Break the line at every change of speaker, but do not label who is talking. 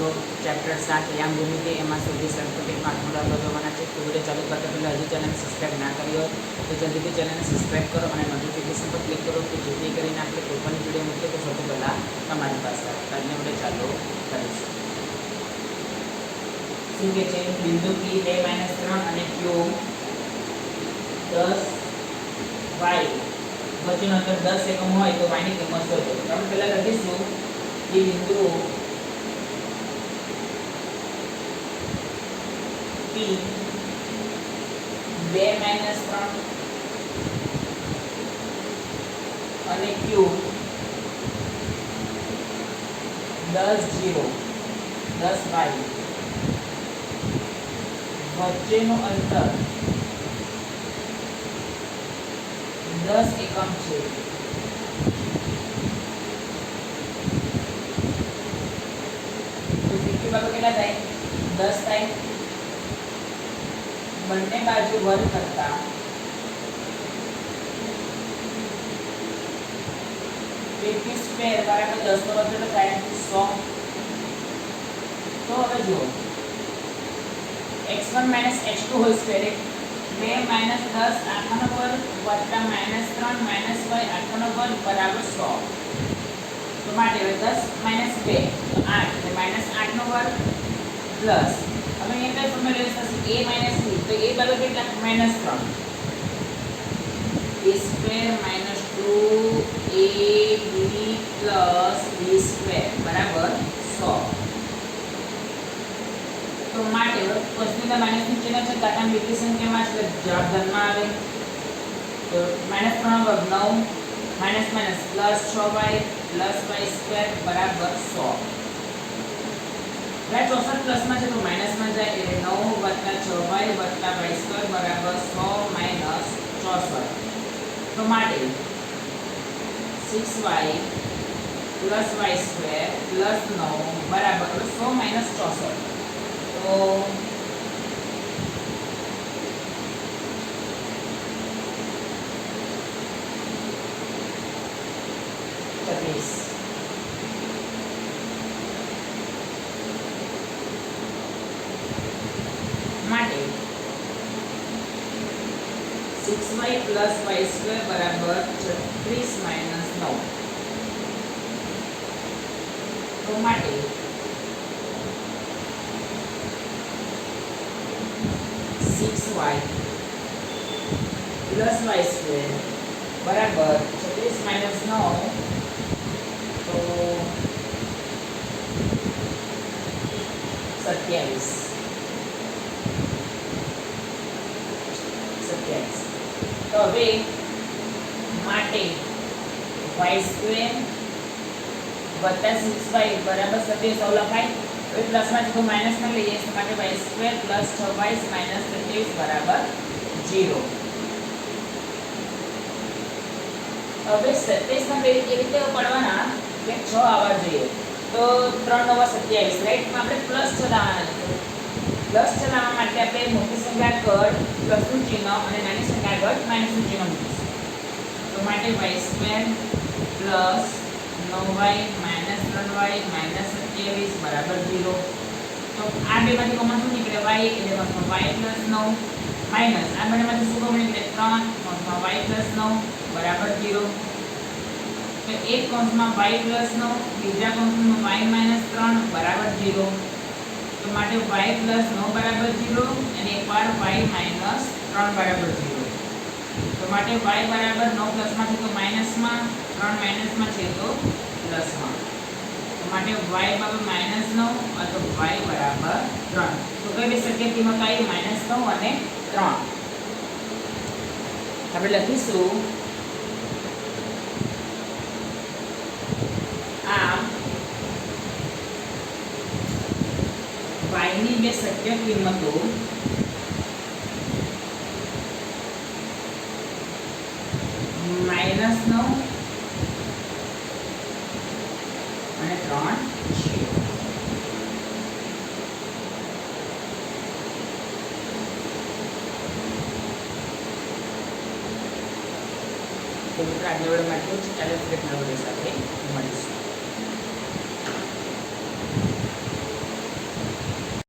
દાખલો ચેપ્ટર 7 યામ ભૂમિતિ એમાં સુધી સંસ્કૃતિમાં 8મો દાખલો જોવાના છે. તો વિડીયો ચાલુ કરતા પહેલાં હજી ચેનલને સબસ્ક્રાઈબ ના કરી હોય તો જલ્દીથી ચેનલને સબસ્ક્રાઈબ કરો અને નોટિફિકેશન પર ક્લિક કરો કે જેથી કરીને આપણે કોઈ પણ વિડીયો મૂકીએ તો સૌથી પહેલાં તમારી પાસે આવે. આજનો વિડીયો ચાલુ કરીશું. શું કે છે? બિંદુ P 2 - 3 અને Q 10 y વચ્ચેનું અંતર 10 એકમ હોય તો y ની કિંમત શોધો. તો આપણે પહેલા લખીશું કે બિંદુ P 2 - 3 અને Q 10 0 10 y વચ્ચેનું અંતર 10 એકમ છે. તો ત્રીજી બાજુ કેટલા થાય? 10 થાય. બંને બાજુ વર્ગ કરતા 22 બરાબર 10 નો વર્ગ કેટલો થાય? 100. તો હવે જુઓ x1 - x2 હોલ સ્ક્વેર 2 - 10 આખાનો વર્ગ વત્તા -3 - y આખાનો વર્ગ બરાબર 100. તો માટે હવે 10 - 2 તો 8 એટલે -8 નો વર્ગ પ્લસ હવે અહીંયા કઈ ફોર્મ્યુલા યુઝ થશે? a - b તો a બરાબર કેટલા? -3 a square - 2ab plus b square બરાબર 100. તો માટે વસ્તુના માઇનસનું ચિહ્ન છે ઘાતાંક બીજી સંખ્યામાં એટલે જવાબ ધનમાં આવે. તો -3 વર્ગ 9 minus minus plus 6y plus y square બરાબર 100. હવે 64 પ્લસમાં છે તો માઇનસમાં જાય એટલે 9 વત્તા 6y વત્તા y સ્ક્વેર બરાબર 100 માઇનસ 64. તો માટે 6y plus y square plus 9 બરાબર 100 માઇનસ 64. તો 36 માટે 6y પ્લસ y સ્ક્વેર બરાબર 36 માઇનસ 9. તો માટે 6y પ્લસ y સ્ક્વેર બરાબર 36 માઇનસ 9 તો 27. તો હવે માટે y સ્ક્વેર વત્તા 6y બરાબર 27 આવું લખાય. હવે પ્લસમાં જો માઇનસમાં લઈએ તો માટે y square plus 6y minus 27 બરાબર 0. હવે 27 ના પેજ કેવી રીતે પડવાના કે 6 આવવા જોઈએ. તો 3 9 27 રાઈટ. આપણે પ્લસ 6 લાવવાના છે. પ્લસ 6 લાવવા માટે આપણે મોટી સંખ્યા આગળ પ્લસનું ચિહ્ન અને નાની સંખ્યા આગળ માઇનસનું ચિહ્ન મૂકીશું. તો માટે y square plus 9y minus 3y minus 27 બરાબર 0. તો આ બેમાંથી કોમન શું નીકળે? y એટલે y પ્લસ 9 માઇનસ આ બંનેમાંથી શું કોમન નીકળે? 3 y પ્લસ 9 બરાબર 0. તો એક કૌંસમાં y પ્લસ 9 બીજા કૌંસમાં y માઇનસ 3 બરાબર 0. તો માટે y પ્લસ 9 બરાબર 0 અને એકવાર y માઇનસ 3 બરાબર 0. તો માટે y બરાબર 9 પ્લસમાં છે તો માઇનસમાં 3 માઇનસમાં છે તો પ્લસમાં. તો માટે y બરાબર -9 અથવા y બરાબર 3. તો કઈ બે શક્ય કિંમત આવી? -9 અને 3. આપણે લખીશું આમ y ની બે શક્ય કિંમતો -9 અને 3 છે. તો મિત્રો આજના વિડીયોમાં એટલું જ. ચાલો ફરી એક નવા વિડીયો સાથે